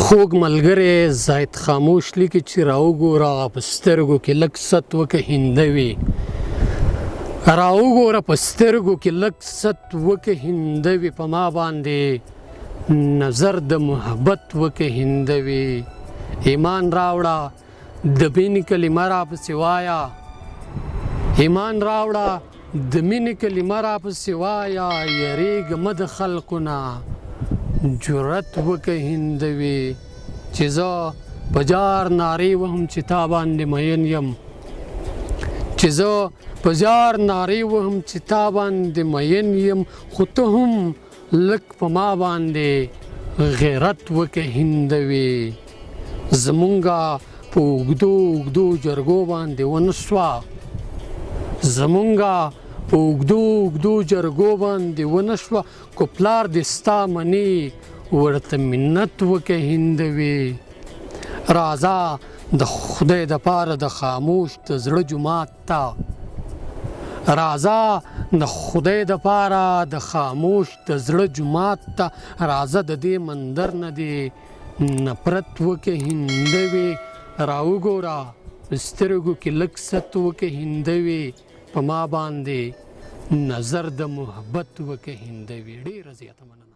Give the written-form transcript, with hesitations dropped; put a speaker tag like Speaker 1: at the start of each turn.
Speaker 1: خوږ ملګری زاهد خاموش لیکي چې راوګوره په سترګو کې لږ ست وکه هندوي راوګوره په سترګو کې لږ ست وکه هندوي په ما باندې نظر د محبت وکه هندوي ایمان راوړه د مینې کلمه راپسې وایه ایمان راوړه د مینې کلمه راپسې وایه یریږه مه د خلقو نه جرأت وکه هندوي چې زه په جار نارې وهم چې تا باندې مین یم چې زه په جار نارې وهم چې تا باندې مین یم خو ته هم لږ په ما باندې غیرت وکه هندوي زمونږه په اوږدو اوږدو جرګو باندې ونه سوه زمونږه په اوږدو اوږدو جرګو باندې ونه شوه کو پلار دې ستا منې ورته منت وکه هندوي راځه د خدای دپاره د خاموش د زړه جومات ته راځه د خدای دپاره د خاموش د زړه جومات ته راځه د دې مندر نه دې نفرت وکه هندوي راوګوره په سترګو کې لږ ست وکه هندوي په ما باندې نظر د محبت وکه هندوي ډېره زیاته مننه